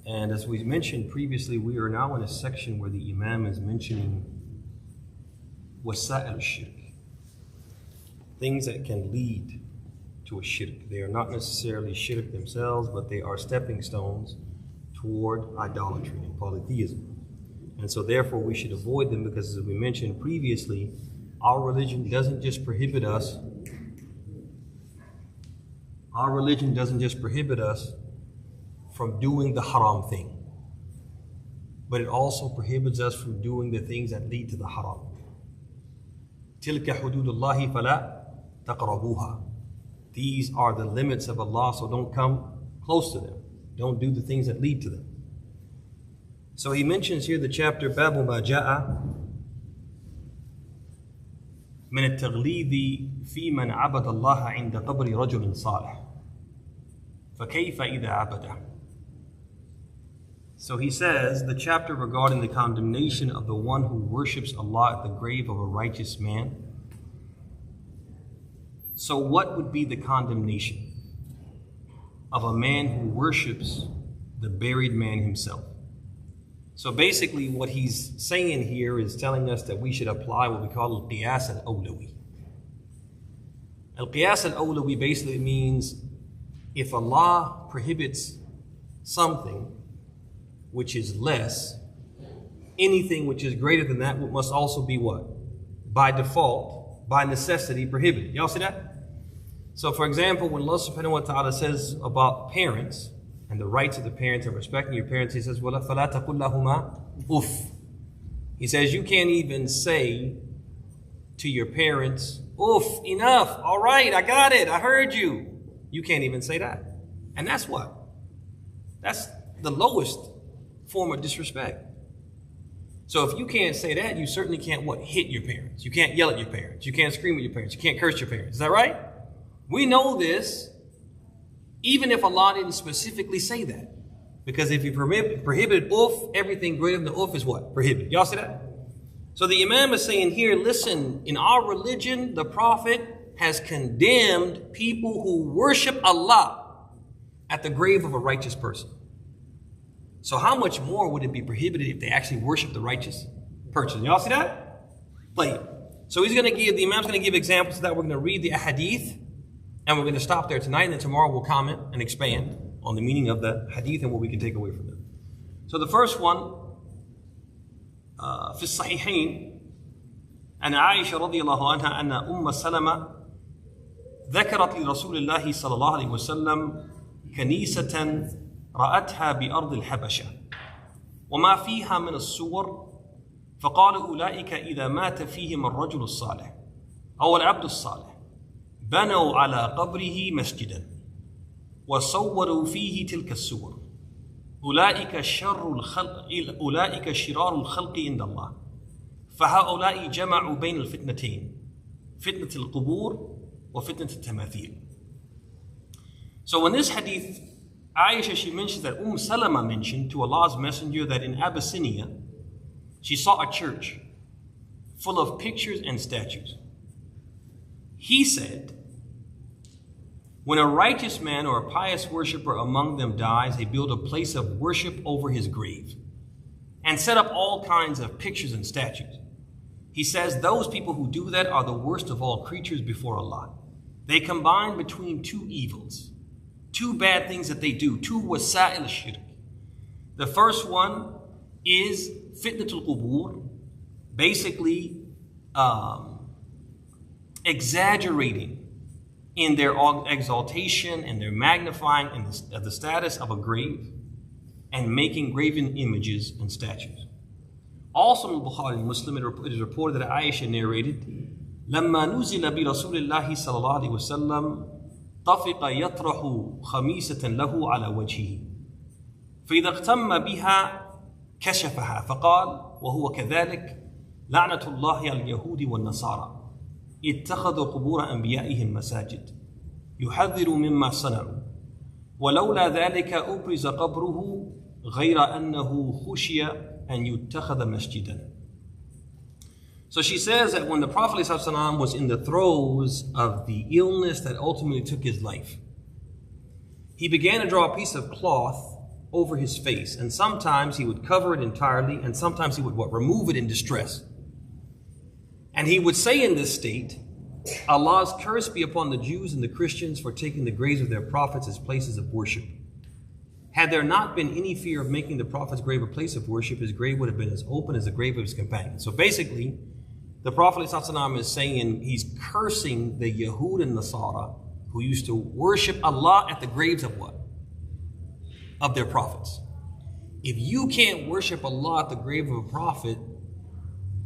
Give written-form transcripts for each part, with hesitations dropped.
And as we mentioned previously, we are now in a section where the Imam is mentioning wasa'il shirk, things that can lead to a shirk. They are not necessarily shirk themselves, but they are stepping stones toward idolatry and polytheism. And so therefore we should avoid them, because as we mentioned previously, our religion doesn't just prohibit us from doing the haram thing, but it also prohibits us from doing the things that lead to the haram. تِلْكَ حُدُودُ اللَّهِ فَلَا تَقْرَبُوهَا. These are the limits of Allah, so don't come close to them. Don't do the things that lead to them. So he mentions here the chapter بَابُ مَا جَاءَ مِنَ التَّغْلِيظِ فِي مَنْ عَبَدَ اللَّهَ عِنْدَ قَبْرِ رَجُلٍ صَالِحٍ فَكَيْفَ إِذَا عَبَدَهُ. So he says the chapter regarding the condemnation of the one who worships Allah at the grave of a righteous man. So what would be the condemnation of a man who worships the buried man himself? So basically what he's saying here is telling us that we should apply what we call al-qiyas al-awlawi. Al-qiyas al-awlawi basically means if Allah prohibits something which is less, anything which is greater than that must also be what? By default, by necessity, prohibited. Y'all see that? So for example, when Allah subhanahu wa ta'ala says about parents and the rights of the parents and respecting your parents, He says, وَلَا فَلَا تَقُلْ لَهُمَا أُفٍّ. He says you can't even say to your parents, "Oof, enough, all right, I got it, I heard you." You can't even say that. And that's what? That's the lowest form of disrespect. So if you can't say that, you certainly can't what? Hit your parents. You can't yell at your parents. You can't scream at your parents. You can't curse your parents. Is that right? We know this even if Allah didn't specifically say that. Because if He prohibited oof, everything greater than the oof is what? Prohibited. Y'all see that? So the Imam is saying here, listen, in our religion, the Prophet has condemned people who worship Allah at the grave of a righteous person. So how much more would it be prohibited if they actually worship the righteous person? Y'all see that? Play it. So the Imam's going to give examples of that. We're going to read the hadith, and we're going to stop there tonight, and then tomorrow we'll comment and expand on the meaning of the hadith and what we can take away from it. So the first one, في الصحيحين أن عائشة رضي الله عنها أن أم سلمة ذكرت لرسول الله صلى الله عليه وسلم كنيسة رأتها بأرض الحبشة وما فيها من الصور فقال أولئك إذا مات فيهم الرجل الصالح أو العبد الصالح بنوا على قبره مسجدا وصوروا فيه تلك الصور أولئك شرار الخلق عند الله فهؤلاء جمعوا بين الفتنتين فتنة القبور وفتنة التماثيل. So in this hadith, Aisha, she mentions that Salama mentioned to Allah's Messenger that in Abyssinia, she saw a church full of pictures and statues. He said, when a righteous man or a pious worshiper among them dies, they build a place of worship over his grave and set up all kinds of pictures and statues. He says those people who do that are the worst of all creatures before Allah. They combine between two evils, two bad things that they do, two wasa'il shirk. The first one is fitnatul qubur, basically exaggerating in their exaltation and their magnifying of the status of a grave and making graven images and statues. Also in Bukhari and Muslim, it is reported that Aisha narrated, لما نزل برسول الله صلى الله عليه وسلم طفق يطرح خميسة له على وجهه فإذا اغتم بها كشفها فقال وهو كذلك لعنة الله على اليهود والنصارى اتخذوا قبور أنبيائهم مساجد يحذر مما صنعوا ولولا ذلك أبرز قبره غير أنه خشي أن يتخذ مسجدا. So she says that when the Prophet ﷺ was in the throes of the illness that ultimately took his life, he began to draw a piece of cloth over his face, and sometimes he would cover it entirely, and sometimes he would what? Remove it in distress. And he would say in this state, Allah's curse be upon the Jews and the Christians for taking the graves of their prophets as places of worship. Had there not been any fear of making the prophet's grave a place of worship, his grave would have been as open as the grave of his companion. So basically, the Prophet ﷺ is saying he's cursing the Yahud and Nasara who used to worship Allah at the graves of what? Of their prophets. If you can't worship Allah at the grave of a prophet,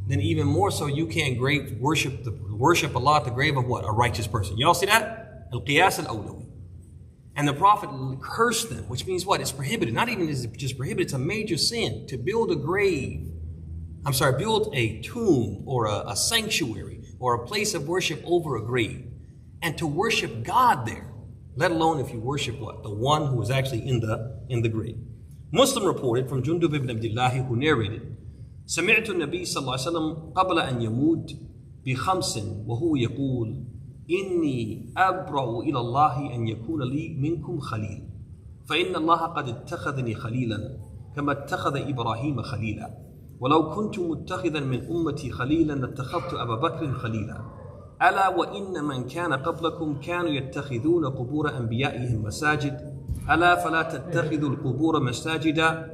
then even more so you can't worship Allah at the grave of what? A righteous person. Y'all see that? Al-Qiyas al-Awlawi. And the Prophet cursed them, which means what? It's prohibited. Not even is it just prohibited, it's a major sin to build a grave. Build a tomb or a sanctuary or a place of worship over a grave. And to worship God there, let alone if you worship what? The one who is actually in the grave. Muslim reported from Jundub ibn Abdullah who narrated, سمعت النبي صلى الله عليه وسلم قبل أن يموت بخمس وهو يقول إني أبرأ إلى الله أن يكون لي منكم خليل فإن الله قد اتخذني خليلا كما اتخذ إبراهيم خليلا ولو كنت متخذا من أمتي خليلا لاتخذت أبا بكر خليلا ألا وإن من كان قبلكم كانوا يتخذون قبور أنبيائهم مساجد ألا فلا تتخذوا القبور مساجدا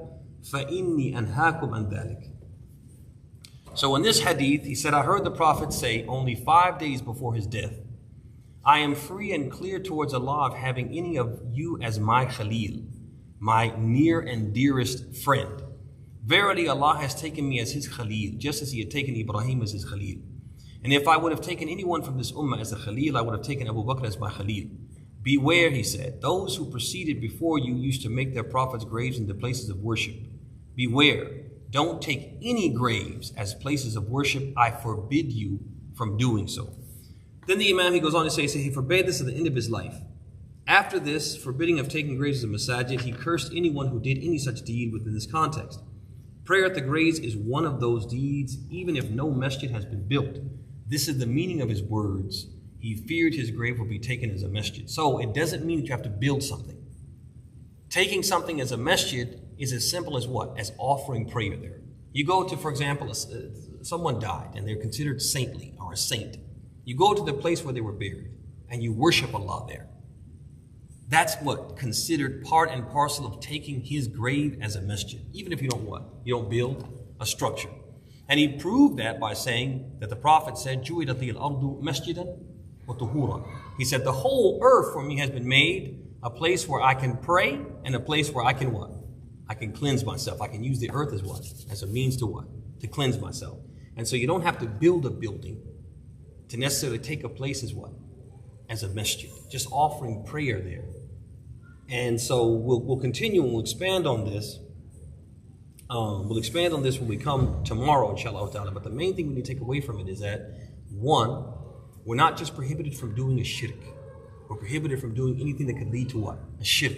فإني أنهاكم عن ذلك. So in this hadith, he said, I heard the Prophet say only 5 days before his death, I am free and clear towards Allah of having any of you as my Khalil, my near and dearest friend. Verily, Allah has taken me as his Khalil, just as he had taken Ibrahim as his Khalil. And if I would have taken anyone from this ummah as a Khalil, I would have taken Abu Bakr as my Khalil. Beware, he said, those who preceded before you used to make their prophets' graves into places of worship. Beware. Don't take any graves as places of worship. I forbid you from doing so. Then the Imam, he goes on to say he forbade this at the end of his life. After this forbidding of taking graves as a masajid, he cursed anyone who did any such deed within this context. Prayer at the graves is one of those deeds, even if no masjid has been built. This is the meaning of his words. He feared his grave will be taken as a masjid. So it doesn't mean that you have to build something. Taking something as a masjid is as simple as what? As offering prayer there. You go to, for example, someone died and they're considered saintly or a saint. You go to the place where they were buried and you worship Allah there. That's what considered part and parcel of taking his grave as a masjid. Even if you don't what? You don't build a structure. And he proved that by saying that the Prophet said, جُعِلَتِ الْأَرْضُ مَسْجِدًا وَطُهُورًا. He said, the whole earth for me has been made a place where I can pray and a place where I can what? I can cleanse myself. I can use the earth as what? As a means to what? To cleanse myself. And so you don't have to build a building to necessarily take a place as what? As a masjid. Just offering prayer there. And so we'll continue and we'll expand on this. We'll expand on this when we come tomorrow, inshallah ta'ala. But the main thing we need to take away from it is that, one, we're not just prohibited from doing a shirk. We're prohibited from doing anything that could lead to what? A shirk.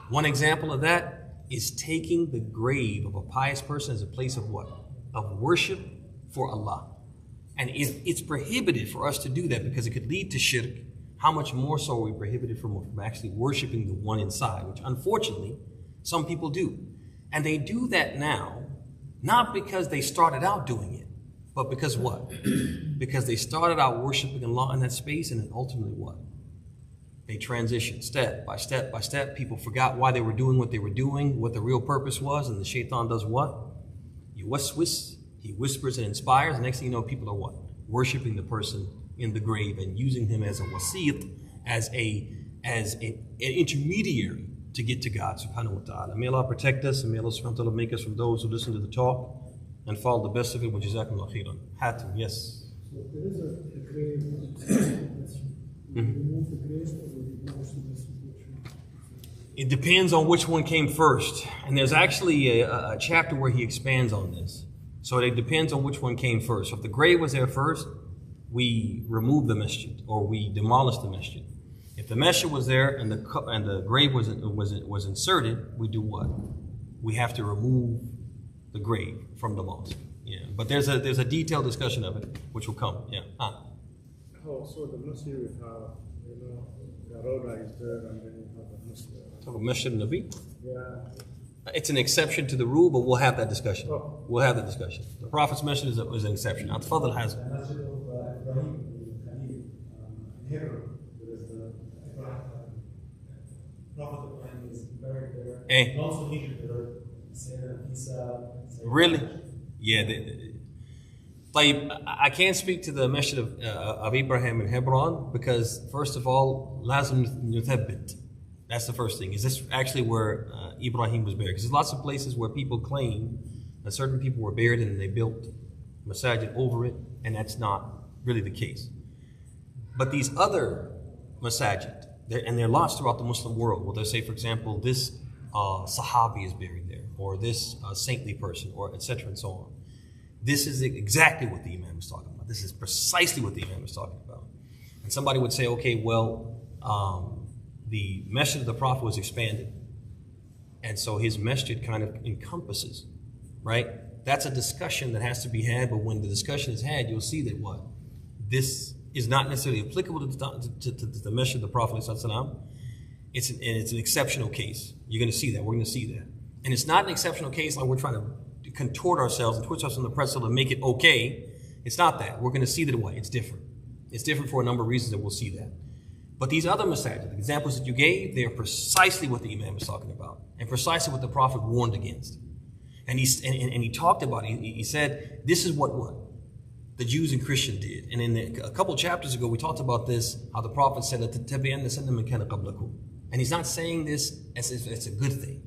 One example of that is taking the grave of a pious person as a place of what? Of worship for Allah. And if it's prohibited for us to do that because it could lead to shirk, how much more so are we prohibited from actually worshiping the one inside, which unfortunately some people do. And they do that now, not because they started out doing it, but because what? Because they started out worshiping Allah in that space, and then ultimately what? They transitioned step by step by step. People forgot why they were doing what they were doing, what the real purpose was, and the shaitan does what? He whispers and inspires, and next thing you know, people are what? Worshiping the person in the grave and using him as a wasit, as an intermediary to get to God subhanahu wa ta'ala. May Allah protect us, and may Allah subhanahu wa ta'ala make us from those who listen to the talk and follow the best of it. Jazakumullah khairan. Hatim, yes. So there is a grave. Remove the grave or demolish the It depends on which one came first. And there's actually a chapter where he expands on this. So it depends on which one came first. So if the grave was there first, we remove the masjid or we demolish the masjid. If the masjid was there and the grave was inserted, we do what? We have to remove the grave from the mosque. Yeah, but there's a detailed discussion of it, which will come. Yeah. Oh, so the masjid we have, the Rawda is there, and then you have the masjid. Talk about Masjid Nabi. Yeah. It's an exception to the rule, but we'll have that discussion. Oh. We'll have that discussion. The Prophet's message is an exception. Now, Tafadhal has. The Masjid of Ibrahim Khalil in Hebron, there is the Prophet Ibrahim is buried there. Eh. And also in Egypt, there are Sayyidina Isa. Really? Yeah. I can't speak to the Masjid of Ibrahim in Hebron because, first of all, lazim nuthabbit. That's the first thing. Is this actually where Ibrahim was buried? Because there's lots of places where people claim that certain people were buried and they built masajid over it, and that's not really the case. But these other masajid, and there are lots throughout the Muslim world, where they'll say, for example, this Sahabi is buried there, or this saintly person, or etc. and so on. This is exactly what the Imam is talking about. This is precisely what the Imam is talking about. And somebody would say, okay, well, the message of the Prophet was expanded. And so his masjid kind of encompasses, right? That's a discussion that has to be had, but when the discussion is had, you'll see that what? This is not necessarily applicable to the message of the Prophet. It's an exceptional case. You're going to see that. We're going to see that. And it's not an exceptional case like we're trying to contort ourselves and twist ourselves in the pretzel to make it okay. It's not that. We're going to see that way. It's different. It's different for a number of reasons that we'll see that. But these other masajid, the examples that you gave, they are precisely what the Imam is talking about and precisely what the Prophet warned against. And he talked about it. He said, this is what the Jews and Christians did. And a couple chapters ago, we talked about this, how the Prophet said, and he's not saying this as if it's a good thing.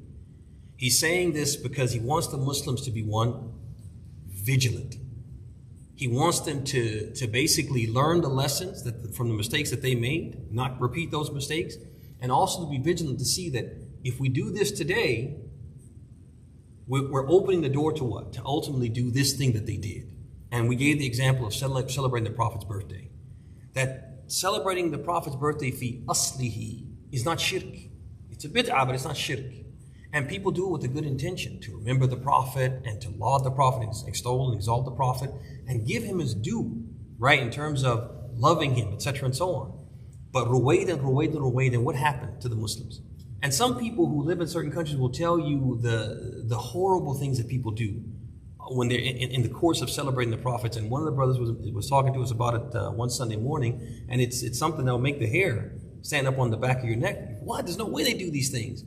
He's saying this because he wants the Muslims to be vigilant. He wants them to basically learn the lessons from the mistakes that they made, not repeat those mistakes, and also to be vigilant to see that if we do this today, we're opening the door to what? To ultimately do this thing that they did. And we gave the example of celebrating the Prophet's birthday. That celebrating the Prophet's birthday fi aslihi is not shirk. It's a bid'ah, but it's not shirk. And people do it with a good intention, to remember the Prophet and to laud the Prophet, and extol and exalt the Prophet, and give him his due, right, in terms of loving him, etc. and so on. But ruwaydan, what happened to the Muslims? And some people who live in certain countries will tell you the horrible things that people do when they're in the course of celebrating the Prophets. And one of the brothers was talking to us about it one Sunday morning, and it's something that will make the hair stand up on the back of your neck. What? There's no way they do these things.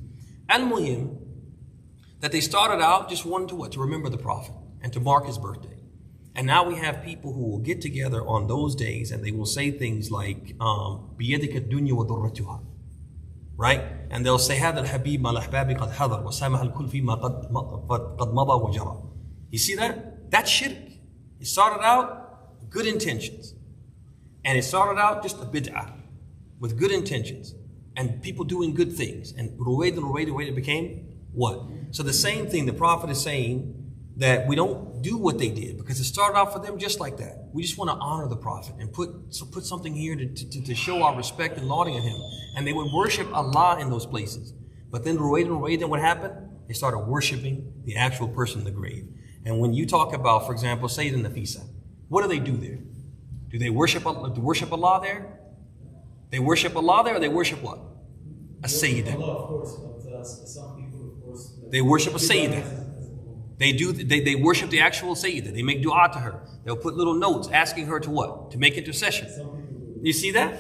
Al-Muhim, that they started out just wanting to what? To remember the Prophet and to mark his birthday. And now we have people who will get together on those days and they will say things like, بِيَدِكَ الدُّنْيَا وَضُرَّتُهَا, right? And they'll say, هَذَا الْحَبِيبَ مَا الْأَحْبَابِ قَدْ حَضَرْ وَسَامَحَ الْكُلْ فِي مَا قَدْ مَضَى وَجَرَى. You see that? That's shirk. It started out good intentions. And it started out just a bid'ah with good intentions. And people doing good things. And ruwayd became what? So the same thing, the Prophet is saying that we don't do what they did because it started out for them just like that. We just want to honor the Prophet and put something here to show our respect and lauding of him. And they would worship Allah in those places. But then ruwayd, what happened? They started worshiping the actual person in the grave. And when you talk about, for example, Sayyidina Nafisa, what do they do there? Do they worship Allah there? They worship Allah there, or they worship what? A Sayyidah. Allah, of course, but some people, of course, they worship a Sayyidah. They worship the actual Sayyidah. They make dua to her. They'll put little notes asking her to what? To make intercession. You see that?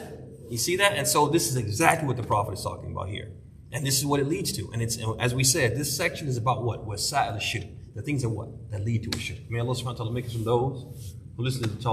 You see that? And so this is exactly what the Prophet is talking about here. And this is what it leads to. And it's, as we said, this section is about what? Wasa'il al-shirk. The things that what? That lead to a shirk. May Allah subhanahu wa ta'ala make us from those who listen to the talk.